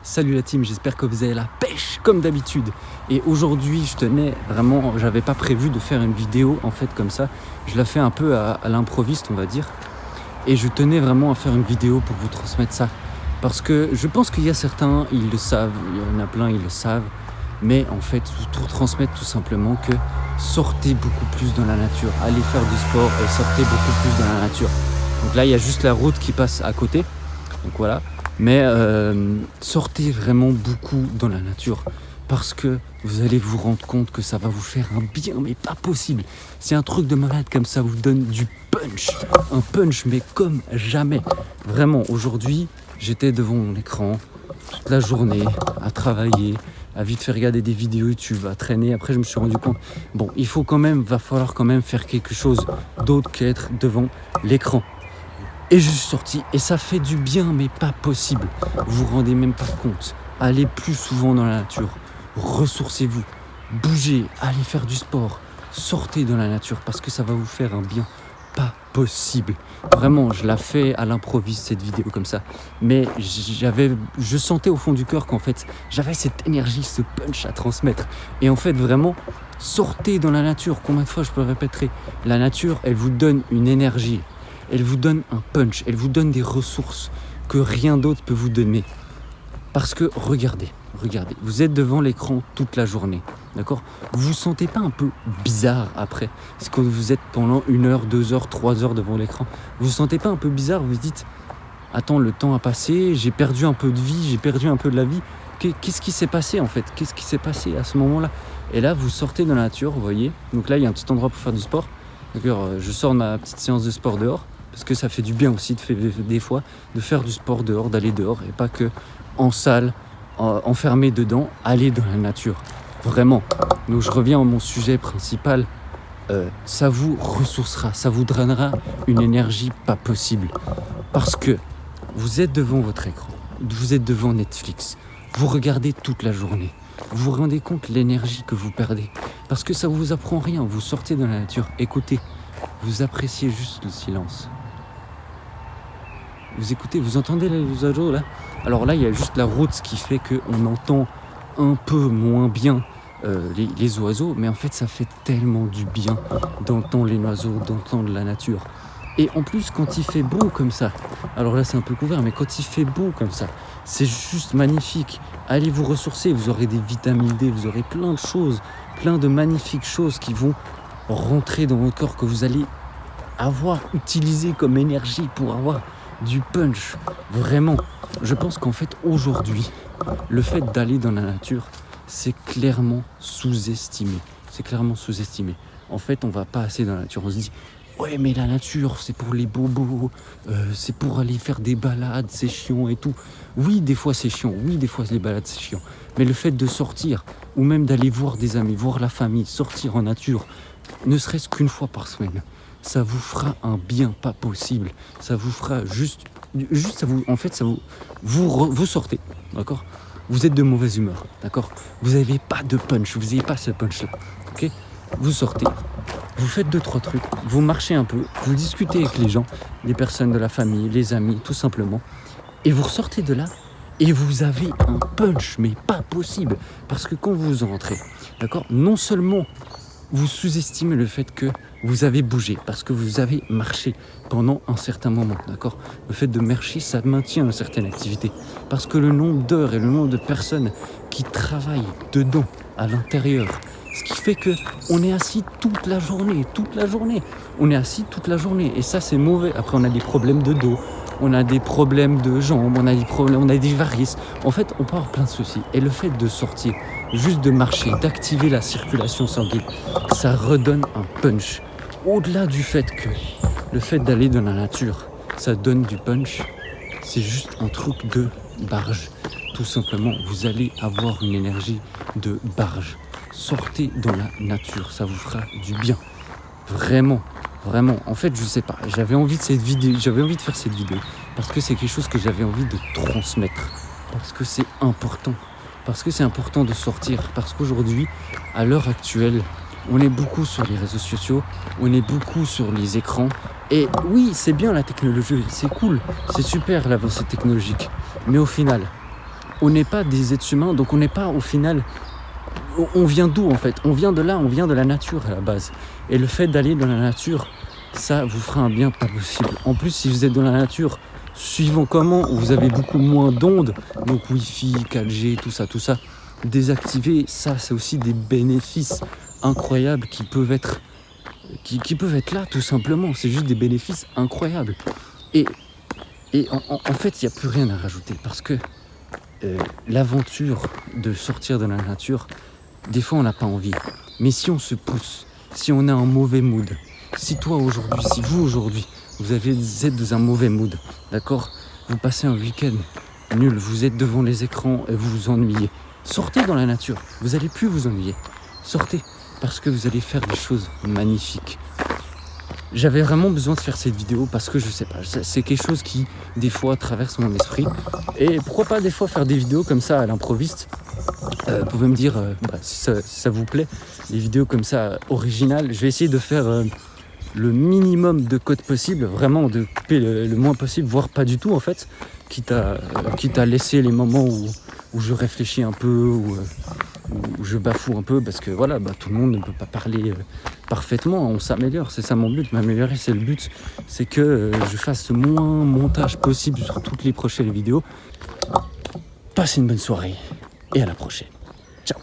Salut la team, j'espère que vous avez la pêche comme d'habitude. Et aujourd'hui, j'avais pas prévu de faire une vidéo en fait comme ça. Je la fais un peu à l'improviste, on va dire. Et je tenais vraiment à faire une vidéo pour vous transmettre ça. Parce que je pense qu'il y a certains, ils le savent, il y en a plein, ils le savent. Mais en fait, vous transmettre tout simplement que sortez beaucoup plus dans la nature. Allez faire du sport et sortez beaucoup plus dans la nature. Donc là, il y a juste la route qui passe à côté. Donc voilà. Mais sortez vraiment beaucoup dans la nature parce que vous allez vous rendre compte que ça va vous faire un bien, mais pas possible. C'est un truc de malade comme ça vous donne du punch. Un punch, mais comme jamais. Vraiment, aujourd'hui, j'étais devant mon écran toute la journée à travailler, à vite faire regarder des vidéos YouTube, à traîner. Après, je me suis rendu compte, bon, va falloir quand même faire quelque chose d'autre qu'être devant l'écran. Et je suis sorti et ça fait du bien, mais pas possible. Vous vous rendez même pas compte. Allez plus souvent dans la nature. Ressourcez-vous. Bougez. Allez faire du sport. Sortez dans la nature parce que ça va vous faire un bien pas possible. Vraiment, je la fais à l'improviste cette vidéo comme ça. Mais je sentais au fond du cœur qu'en fait, j'avais cette énergie, ce punch à transmettre. Et en fait, vraiment, sortez dans la nature. Combien de fois je peux le répéter ? La nature, elle vous donne une énergie. Elle vous donne un punch, elle vous donne des ressources que rien d'autre peut vous donner. Parce que, regardez, vous êtes devant l'écran toute la journée, d'accord ? Vous vous sentez pas un peu bizarre après ? C'est quand vous êtes pendant 1 heure, 2 heures, 3 heures devant l'écran. Vous vous sentez pas un peu bizarre ? Vous vous dites, attends, le temps a passé, j'ai perdu un peu de vie, j'ai perdu un peu de la vie. Qu'est-ce qui s'est passé en fait ? Qu'est-ce qui s'est passé à ce moment-là ? Et là, vous sortez dans la nature, vous voyez. Donc là, il y a un petit endroit pour faire du sport. D'accord, je sors de ma petite séance de sport dehors. Parce que ça fait du bien aussi des fois de faire du sport dehors, d'aller dehors et pas que en salle, enfermé dedans, aller dans la nature. Vraiment. Donc je reviens à mon sujet principal. Ça vous ressourcera, ça vous drainera une énergie pas possible. Parce que vous êtes devant votre écran, vous êtes devant Netflix, vous regardez toute la journée. Vous vous rendez compte de l'énergie que vous perdez. Parce que ça ne vous apprend rien, vous sortez dans la nature, écoutez, vous appréciez juste le silence. Vous écoutez, vous entendez les oiseaux là ? Alors là, il y a juste la route qui fait qu'on entend un peu moins bien les oiseaux, mais en fait, ça fait tellement du bien d'entendre les oiseaux, d'entendre la nature. Et en plus, quand il fait beau comme ça, alors là, c'est un peu couvert, mais quand il fait beau comme ça, c'est juste magnifique. Allez vous ressourcer, vous aurez des vitamines D, vous aurez plein de choses, plein de magnifiques choses qui vont rentrer dans votre corps, que vous allez avoir utilisé comme énergie pour avoir du punch. Vraiment, je pense qu'en fait aujourd'hui, le fait d'aller dans la nature, c'est clairement sous-estimé. En fait, on va pas assez dans la nature. On se dit, ouais, mais la nature, c'est pour les bobos, c'est pour aller faire des balades, c'est chiant et tout. Oui, des fois c'est chiant, oui, des fois les balades c'est chiant. Mais le fait de sortir, ou même d'aller voir des amis, voir la famille, sortir en nature, ne serait-ce qu'une fois par semaine, ça vous fera un bien pas possible. Ça vous fera vous sortez, d'accord ? Vous êtes de mauvaise humeur, d'accord ? Vous n'avez pas de punch, vous n'avez pas ce punch-là, ok ? Vous sortez, vous faites 2-3 trucs, vous marchez un peu, vous discutez avec les gens, les personnes de la famille, les amis, tout simplement, et vous ressortez de là, et vous avez un punch, mais pas possible, parce que quand vous rentrez, d'accord ? Non seulement vous sous-estimez le fait que vous avez bougé, parce que vous avez marché pendant un certain moment, d'accord ? Le fait de marcher, ça maintient une certaine activité. Parce que le nombre d'heures et le nombre de personnes qui travaillent dedans, à l'intérieur, ce qui fait qu'on est assis toute la journée. On est assis toute la journée, et ça c'est mauvais. Après on a des problèmes de dos, on a des problèmes de jambes, on a des varices. En fait, on peut avoir plein de soucis. Et le fait de sortir, juste de marcher, d'activer la circulation sanguine, ça redonne un punch. Au-delà du fait que le fait d'aller dans la nature, ça donne du punch, c'est juste un truc de barge. Tout simplement, vous allez avoir une énergie de barge. Sortez dans la nature, ça vous fera du bien. Vraiment. En fait, je sais pas, j'avais envie de faire cette vidéo parce que c'est quelque chose que j'avais envie de transmettre. Parce que c'est important. Parce que c'est important de sortir. Parce qu'aujourd'hui, à l'heure actuelle, on est beaucoup sur les réseaux sociaux, on est beaucoup sur les écrans. Et oui, c'est bien la technologie, c'est cool, c'est super l'avancée technologique. Mais au final, on n'est pas des êtres humains, donc on n'est pas au final... On vient d'où en fait? On vient de là, on vient de la nature à la base. Et le fait d'aller dans la nature, ça vous fera un bien pas possible. En plus, si vous êtes dans la nature, suivant comment, vous avez beaucoup moins d'ondes, donc Wi-Fi, 4G, tout ça, désactiver, ça c'est aussi des bénéfices incroyables qui peuvent être là tout simplement. C'est juste des bénéfices incroyables. Et en fait, il n'y a plus rien à rajouter parce que l'aventure de sortir de la nature, des fois on n'a pas envie. Mais si on se pousse, si on a un mauvais mood, si vous aujourd'hui, vous êtes dans un mauvais mood, d'accord? Vous passez un week-end nul, vous êtes devant les écrans et vous vous ennuyez. Sortez dans la nature, vous n'allez plus vous ennuyer. Sortez, parce que vous allez faire des choses magnifiques. J'avais vraiment besoin de faire cette vidéo parce que je sais pas, c'est quelque chose qui des fois traverse mon esprit. Et pourquoi pas des fois faire des vidéos comme ça à l'improviste. Vous pouvez me dire si ça vous plaît, des vidéos comme ça originales. Je vais essayer de faire le minimum de code possible, vraiment de couper le moins possible, voire pas du tout en fait, quitte à laisser les moments où je réfléchis un peu, où je bafoue un peu, parce que voilà, tout le monde ne peut pas parler parfaitement, on s'améliore, c'est ça mon but, m'améliorer, c'est le but, c'est que je fasse le moins montage possible sur toutes les prochaines vidéos. Passez une bonne soirée et à la prochaine. Ciao.